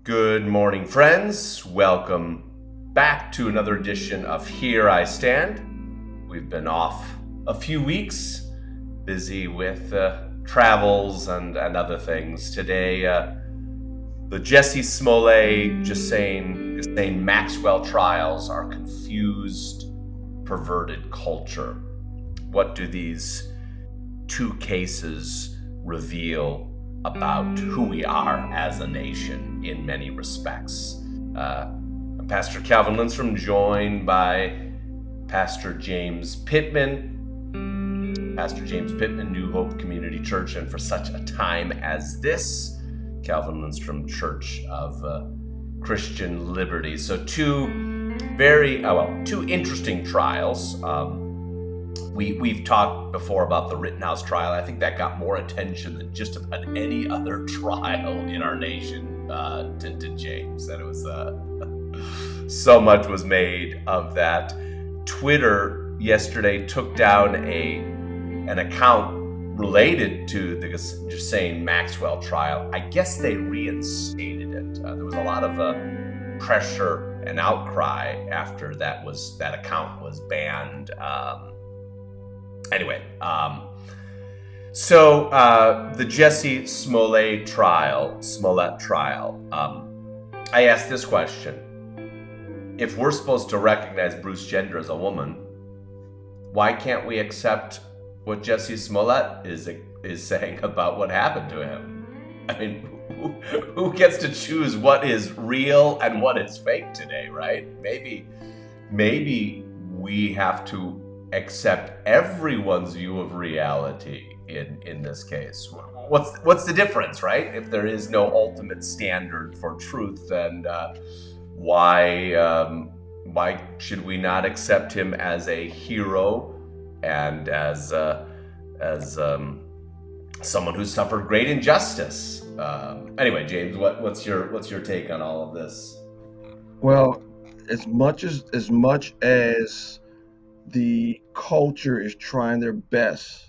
Good morning, friends. Welcome back to another edition of Here I Stand. We've been off a few weeks, busy with travels and other things. Today, the Jussie Smollett, Ghislaine Maxwell trials are confused, perverted culture. What do these two cases reveal about who we are as a nation in many respects? I'm Pastor Calvin Lindstrom, joined by Pastor James Pittman. Pastor James Pittman, New Hope Community Church, and for such a time as this, Calvin Lindstrom Church of Christian Liberty. So two interesting trials. We've talked before about the Rittenhouse trial. I think that got more attention than just about any other trial in our nation, to James. And it was so much was made of that. Twitter yesterday took down an account related to the Ghislaine Maxwell trial. I guess they reinstated it. There was a lot of pressure and outcry after that account was banned. So the Jussie Smollett trial, I asked this question. If we're supposed to recognize Bruce Jenner as a woman, why can't we accept what Jussie Smollett is saying about what happened to him? I mean, who gets to choose what is real and what is fake today, right? Maybe we have to accept everyone's view of reality in this case. What's the difference, right? If there is no ultimate standard for truth, then why should we not accept him as a hero and as someone who suffered great injustice? Anyway, James, what's your take on all of this? Well, as much as the culture is trying their best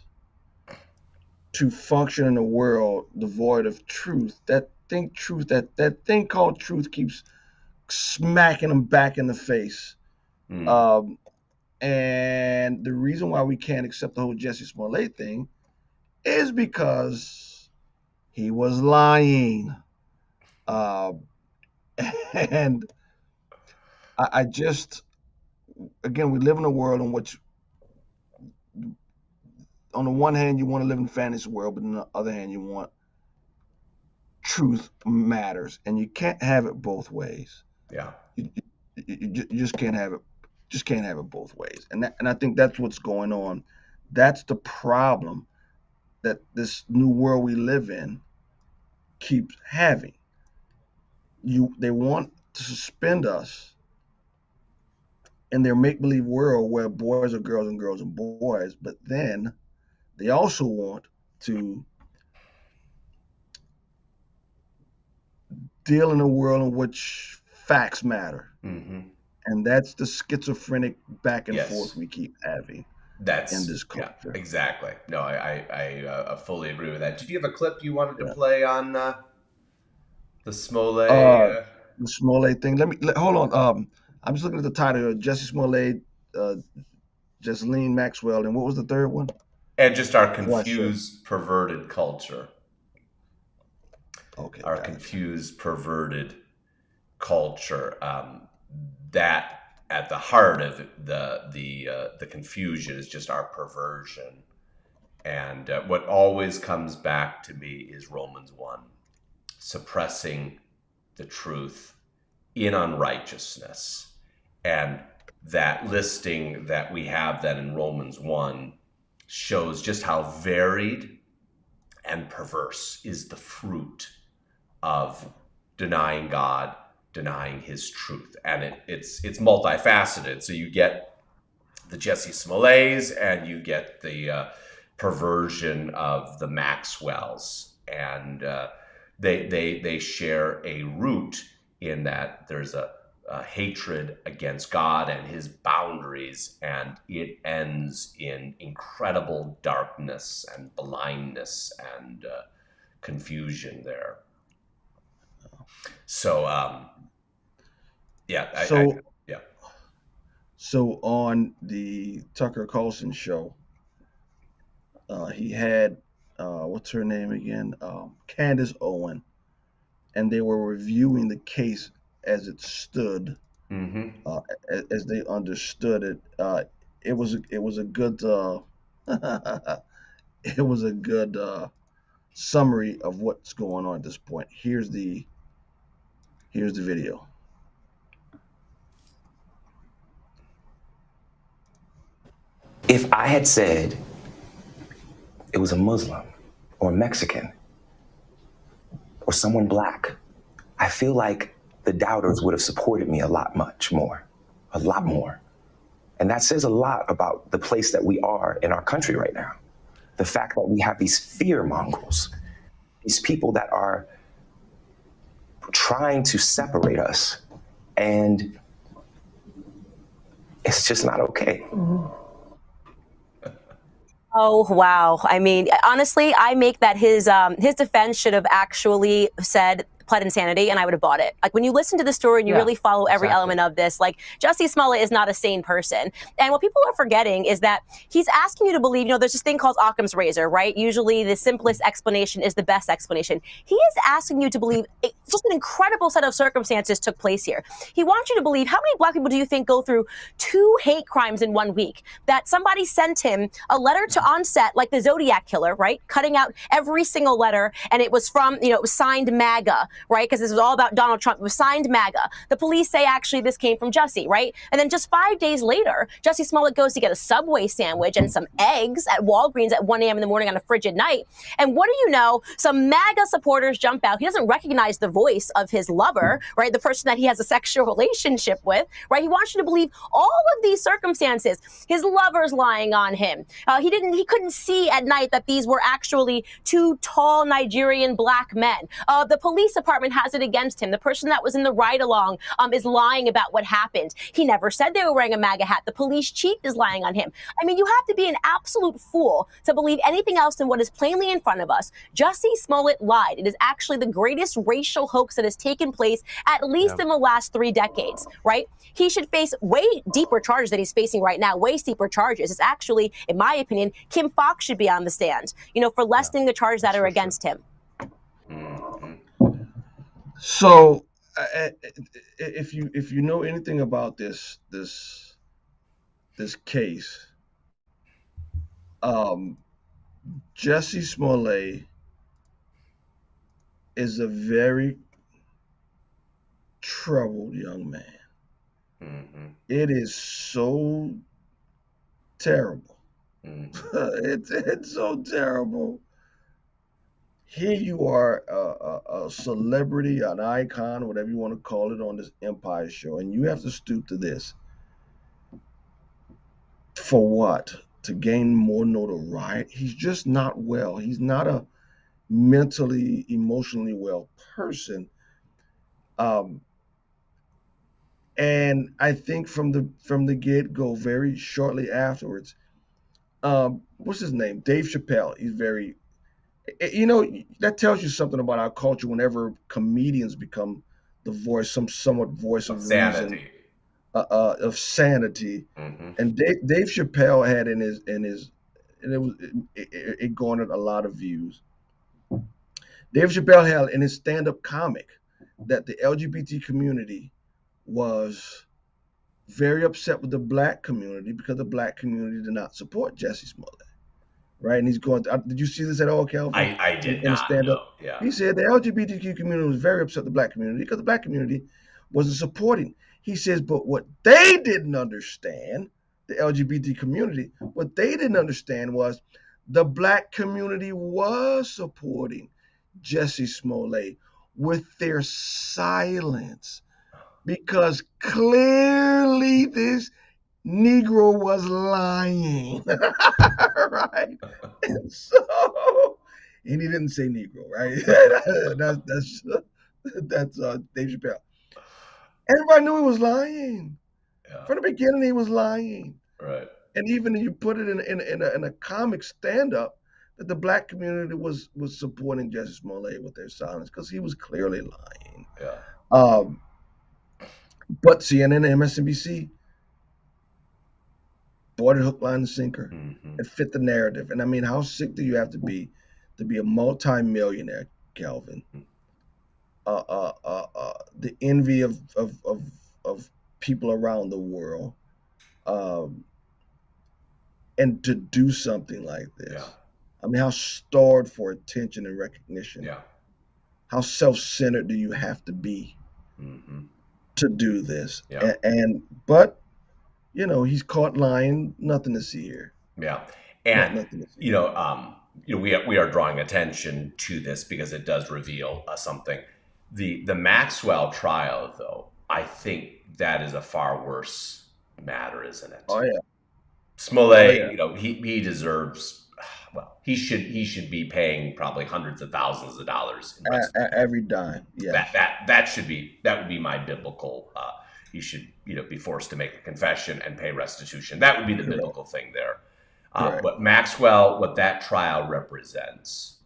to function in a world devoid of truth, that thing called truth keeps smacking them back in the face. And the reason why we can't accept the whole Jussie Smollett thing is because he was lying. And I just, again, we live in a world in which, on the one hand, you want to live in a fantasy world, but on the other hand, you want truth matters, and you can't have it both ways. Yeah, you just can't have it. Just can't have it both ways, and I think that's what's going on. That's the problem that this new world we live in keeps having. They want to suspend us in their make-believe world where boys are girls and girls are boys, but then they also want to deal in a world in which facts matter. Mm-hmm. And that's the schizophrenic back and forth we keep having in this culture. Yeah, exactly. No, I fully agree with that. Did you have a clip you wanted to play on the Smollett? The Smollett thing. Hold on. I'm just looking at the title: Jussie Smollett, Ghislaine Maxwell, and what was the third one? And just our confused, perverted culture. Okay. Our confused, perverted culture. That at the heart of the confusion is just our perversion. And what always comes back to me is Romans 1, suppressing the truth in unrighteousness. And that listing that we have then in Romans 1 shows just how varied and perverse is the fruit of denying God, denying his truth. And it's multifaceted. So you get the Jussie Smolletts and you get the perversion of the Maxwells. And they share a root in that there's a hatred against God and his boundaries, and it ends in incredible darkness and blindness and confusion there. So yeah, So yeah. so on the Tucker Carlson show, he had what's her name again? Candace Owen, and they were reviewing the case as it stood, Mm-hmm. uh, as they understood it. It was a good it was a good summary of what's going on at this point. Here's the video. If I had said it was a Muslim or a Mexican or someone black, I feel like the doubters would have supported me a lot much more, a lot more. And that says a lot about the place that we are in our country right now. The fact that we have these fear mongers, these people that are trying to separate us, and it's just not okay. Oh, wow. I mean, honestly, I make that his defense should have actually said pled insanity, and I would have bought it. Like, when you listen to the story and you really follow every element of this, like, Jussie Smollett is not a sane person. And what people are forgetting is that he's asking you to believe, there's this thing called Occam's razor, right? Usually the simplest explanation is the best explanation. He is asking you to believe just an incredible set of circumstances took place here. He wants you to believe, how many black people do you think go through 2 hate crimes in 1 week? That somebody sent him a letter to onset, like the Zodiac killer, right? Cutting out every single letter, and it was from, it was signed MAGA, right? Because this was all about Donald Trump. It was signed MAGA. The police say actually this came from Jussie, right? And then just 5 days later, Jussie Smollett goes to get a Subway sandwich and some eggs at Walgreens at 1 a.m. in the morning on a frigid night. And what do you know? Some MAGA supporters jump out. He doesn't recognize the voice of his lover, right? The person that he has a sexual relationship with, right? He wants you to believe all of these circumstances. His lover's lying on him. He couldn't see at night that these were actually 2 tall Nigerian black men. The police department has it against him. The person that was in the ride-along is lying about what happened. He never said they were wearing a MAGA hat. The police chief is lying on him. I mean, you have to be an absolute fool to believe anything else than what is plainly in front of us. Jussie Smollett lied. It is actually the greatest racial hoax that has taken place, at least in the last 3 decades, right? He should face way deeper charges than he's facing right now, way steeper charges. It's actually, in my opinion, Kim Foxx should be on the stand, for lessening the charges that are against him. So, if you know anything about this case, Jussie Smollett is a very troubled young man. Mm-hmm. It is so terrible. Mm-hmm. It's so terrible. Here you are, a celebrity, an icon, whatever you want to call it, on this Empire show, and you have to stoop to this. For what? To gain more notoriety? He's just not well. He's not a mentally, emotionally well person. And I think from the get go, very shortly afterwards, what's his name? Dave Chappelle. He's very, that tells you something about our culture. Whenever comedians become the voice, somewhat voice of reason, Sanity. Of sanity. Mm-hmm. And Dave Chappelle had in his and it garnered a lot of views. Dave Chappelle had in his stand-up comic that the LGBT community was very upset with the black community because the black community did not support Jussie Smollett, right? And he's going, did you see this at all, Calvin? I did In a not stand-up, know. Yeah. he said the LGBTQ community was very upset with the black community because the black community wasn't supporting. He says, but what they didn't understand, the LGBT community, what they didn't understand was the black community was supporting Jussie Smollett with their silence, because clearly this Negro was lying, right? And so, and he didn't say Negro, right? that's Dave Chappelle. Everybody knew he was lying. Yeah. From the beginning, he was lying. Right. And even if you put it in a comic stand-up, that the black community was supporting Jussie Smollett with their silence because he was clearly lying. Yeah. But CNN and MSNBC bought it hook, line, and sinker and fit the narrative. And I mean, how sick do you have to be a multi-millionaire, Calvin? The envy of people around the world, and to do something like this. Yeah. I mean, how starved for attention and recognition. Yeah. How self-centered do you have to be to do this? Yeah. But you know, he's caught lying. Nothing to see here. Yeah, and Nothing to see. you know, we are drawing attention to this because it does reveal something. The Maxwell trial, though, I think that is a far worse matter, isn't it? Oh yeah. Smollett, you know, he deserves. Well, he should be paying probably hundreds of thousands of dollars in every dime. Yeah. That would be my biblical. He should, you know, be forced to make a confession and pay restitution. That would be the biblical thing there. But Maxwell, what that trial represents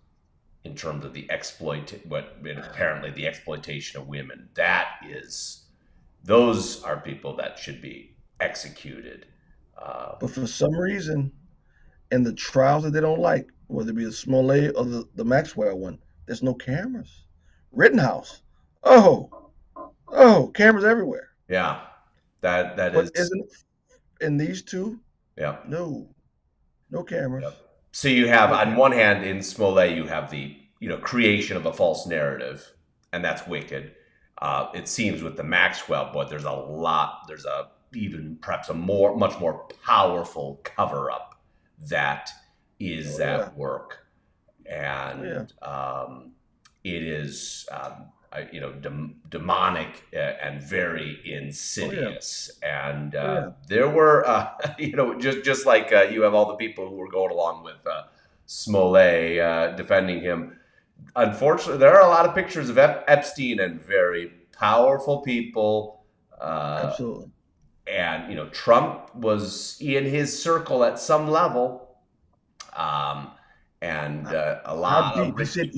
in terms of the apparently the exploitation of women, those are people that should be executed. But for some reason, in the trials that they don't like, whether it be the Smollett or the Maxwell one, there's no cameras. Rittenhouse, cameras everywhere. Yeah, that but is. Isn't in these two? Yeah. No cameras. Yep. So you have on one hand in Smollett, you have the creation of a false narrative, and that's wicked. It seems with the Maxwell, but there's even perhaps much more powerful cover up that is at work, and it is demonic and very insidious. And there were just like you have all the people who were going along with Smollett defending him. Unfortunately, there are a lot of pictures of Epstein and very powerful people. Absolutely. And Trump was in his circle at some level, and a lot of. He said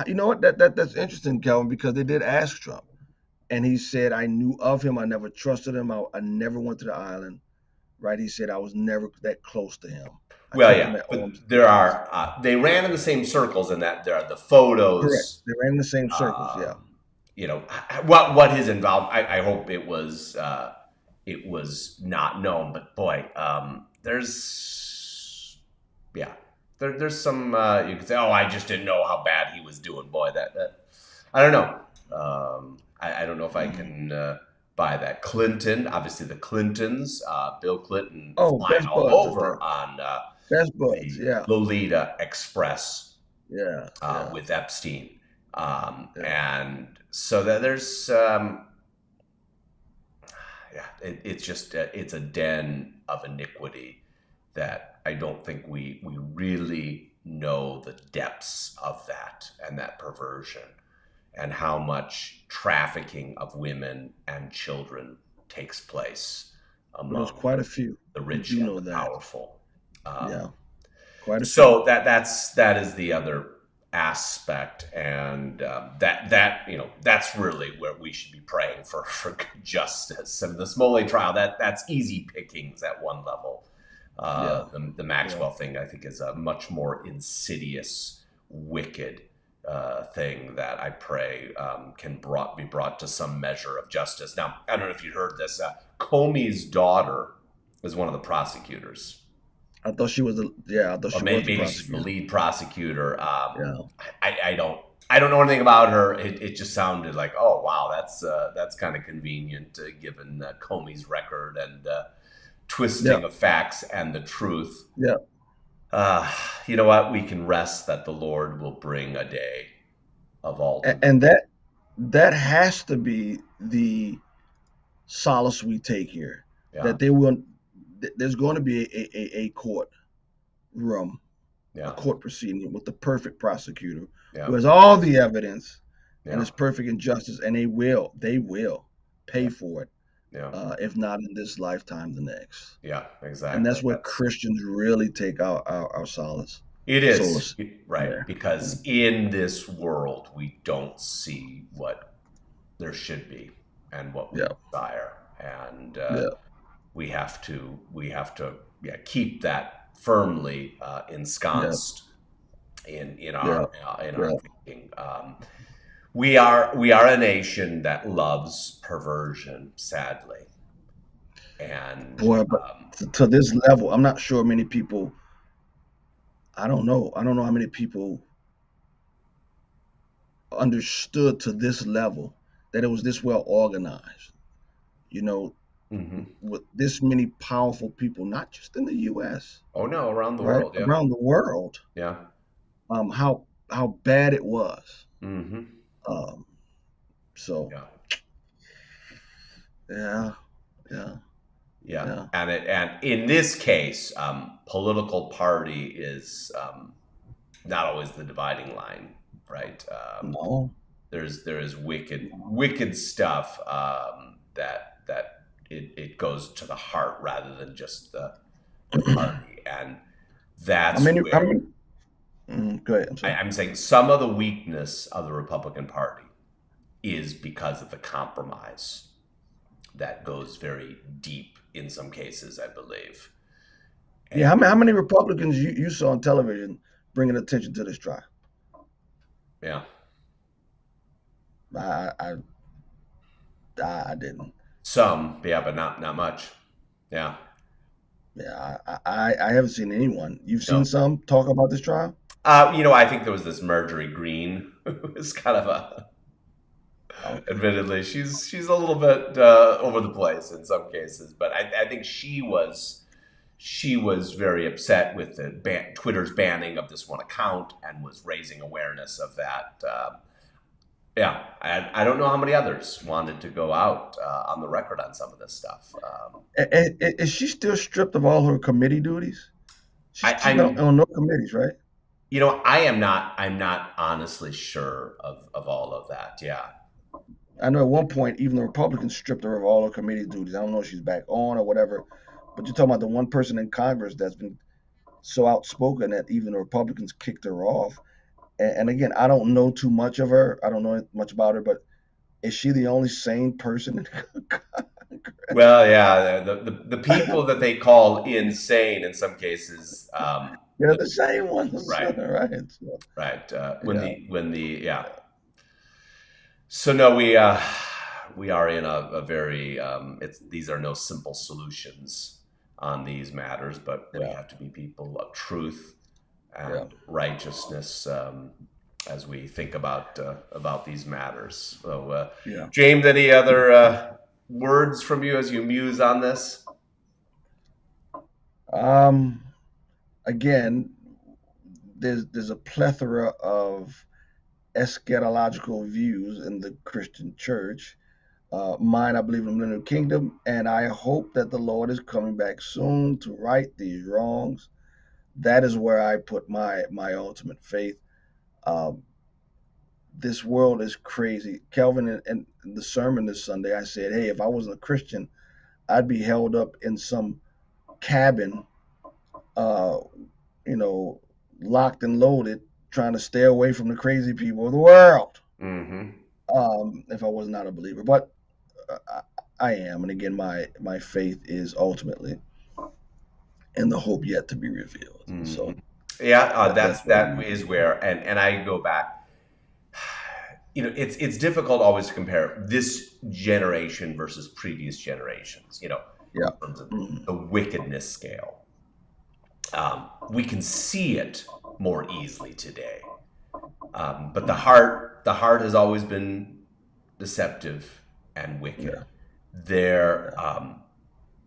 you know what? That's interesting, Calvin, because they did ask Trump, and he said, "I knew of him. I never trusted him. I never went to the island." Right? He said, "I was never that close to him." But there are. They ran in the same circles, and that there are the photos. Correct. They ran in the same circles. What his involved. I hope it was not known, but boy, there's some you could say, I just didn't know how bad he was doing. Boy, that I don't know. I don't know if I can buy that. Clinton, obviously the Clintons, Bill Clinton flying all over on the Lolita Express with Epstein. And so that there's it's just it's a den of iniquity that I don't think we really know the depths of that and that perversion and how much trafficking of women and children takes place among there's quite a few the rich and the powerful. Quite a so few. that is the other aspect, and that's really where we should be praying for good justice. And the Smollett trial, that's easy pickings at one level. The Maxwell thing, I think, is a much more insidious, wicked thing that I pray can be brought to some measure of justice. Now, I don't know if you heard this. Comey's daughter is one of the prosecutors. I thought she was maybe she's the lead prosecutor. I don't know anything about her. It just sounded like, oh wow, that's kind of convenient given Comey's record and twisting of facts and the truth. You know what? We can rest that the Lord will bring a day of all. And that has to be the solace we take here. That they will. There's going to be a court room, a court proceeding with the perfect prosecutor who has all the evidence and is perfect in justice, and they will pay for it, if not in this lifetime, the next. Yeah, exactly. And that's where Christians really take our solace. It solar. is, right, because in this world we don't see what there should be and what we Yeah, desire, and yeah, we have to keep that firmly yeah, ensconced in yeah, our yeah. thinking. We are a nation that loves perversion, sadly, and Boy, but to this level, I'm not sure many people. I don't know. I don't know how many people understood to this level that it was this well organized. You know, mhm. with this many powerful people, not just in the U.S., Oh no, around the right, world, yeah, around the world. yeah, How bad it was. hmm, Um, so yeah. yeah, yeah, Yeah, yeah. and in this case, political party is not always the dividing line, right? No, There is wicked stuff that it goes to the heart rather than just the party, and how that's many? How where many? Go ahead. I'm sorry. I'm saying some of the weakness of the Republican Party is because of the compromise that goes very deep in some cases, I believe. Yeah, And how many Republicans you saw on television bringing attention to this trial? yeah, I I, I didn't. some, yeah, but not much. Yeah, Yeah, I haven't seen anyone. You've seen no. some talk about this trial? I think there was this Marjorie Green who was kind of Okay. admittedly, she's a little bit over the place in some cases, but I think she was very upset with Twitter's banning of this one account and was raising awareness of that. Yeah, I don't know how many others wanted to go out on the record on some of this stuff. Is she still stripped of all her committee duties? I, She's not I'm on no committees, right? I'm not honestly sure of all of that. Yeah. I know at one point even the Republicans stripped her of all her committee duties. I don't know if she's back on or whatever. But you're talking about the one person in Congress that's been so outspoken that even the Republicans kicked her off. And again, I don't know too much of her. I don't know much about her, but is she the only sane person in Congress? Well, yeah, the people that they call insane in some cases, They're the same ones, right, right? So, right. yeah, Yeah. So no, we are in a very these are no simple solutions on these matters, but we yeah, have to be people of truth yeah. and righteousness as we think about these matters. So, Yeah. James, any other words from you as you muse on this? Um, Again, there's a plethora of eschatological views in the Christian church. Mine, I believe in the millennial kingdom, and I hope that the Lord is coming back soon to right these wrongs. That is where I put my ultimate faith. Um, this world is crazy. Kelvin, in the sermon this Sunday, I said, hey, if I wasn't a Christian, I'd be held up in some cabin, uh, you know, locked and loaded, trying to stay away from the crazy people of the world. Mm-hmm. If I was not a believer, but I am, and again, my faith is ultimately in the hope yet to be revealed. And Mm-hmm. so Yeah, that's what that I'm. is where, and I go back. It's difficult always to compare this generation versus previous generations. Yeah. In terms of Mhm. the wickedness scale, we can see it more easily today. But the heart has always been deceptive and wicked. Yeah. There, Yeah.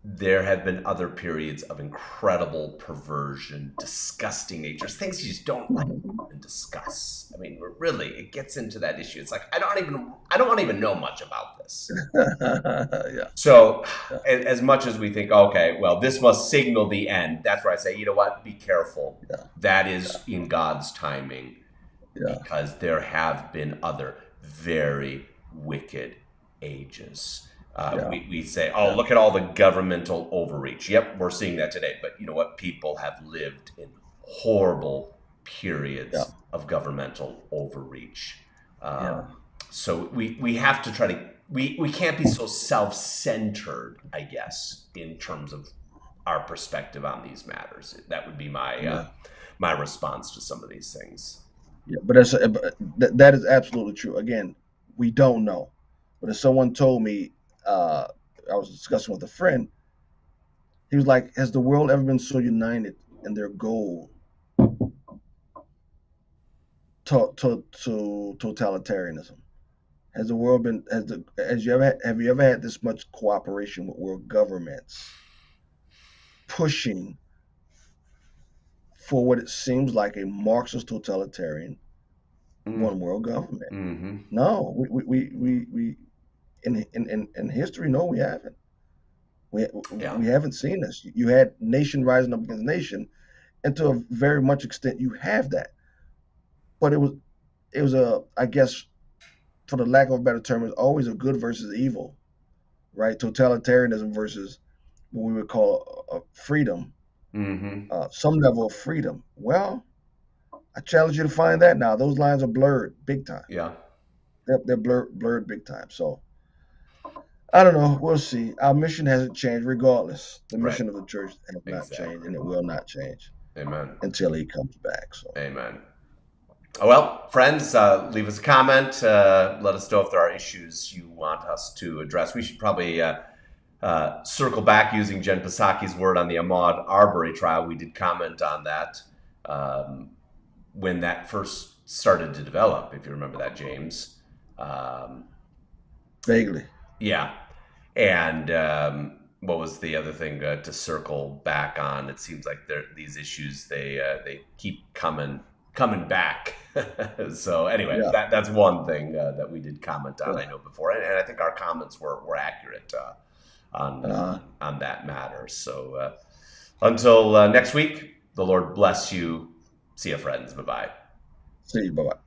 there have been other periods of incredible perversion, disgusting natures, things you just don't like and discuss. I mean, really, it gets into that issue. It's like I don't even know much about this. Yeah. So, Yeah. as much as we think, okay, well, this must signal the end, that's where I say, you know what, be careful. Yeah. That is in God's timing, Yeah. because there have been other very wicked ages. Yeah. We say, oh, Yeah. look at all the governmental overreach. Yep, we're seeing that today. But you know what? People have lived in horrible periods Yeah. of governmental overreach. Yeah. So we have to try to, we can't be so self-centered, I guess, in terms of our perspective on these matters. That would be my my response to some of these things. Yeah, but that is absolutely true. Again, we don't know. But if someone told me, I was discussing with a friend, he was like, "Has the world ever been so united in their goal to totalitarianism? Has the world been have you ever had this much cooperation with world governments pushing for what it seems like a Marxist totalitarian one world government?" Mm-hmm. No, we in history, no, we haven't. We haven't seen this. You had nation rising up against nation, and to a very much extent, you have that. But it was a, I guess, for the lack of a better term, it's always a good versus evil, right? Totalitarianism versus what we would call freedom, Mm-hmm. some level of freedom. Well, I challenge you to find that now. Those lines are blurred big time. Yeah. They're blurred big time. So I don't know. We'll see. Our mission hasn't changed, regardless. The mission of the church has not changed, and it will not change. Amen. Until he comes back. So. Amen. Well, friends, leave us a comment. Let us know if there are issues you want us to address. We should probably circle back using Jen Psaki's word on the Ahmaud Arbery trial. We did comment on that when that first started to develop, if you remember that, James. Vaguely. Yeah. And what was the other thing to circle back on? It seems like these issues, they keep coming back. So anyway, that's one thing that we did comment on, I know, before, and I think our comments were accurate on that matter. So until next week, the Lord bless you. See you, friends. Bye-bye. See you. Bye-bye.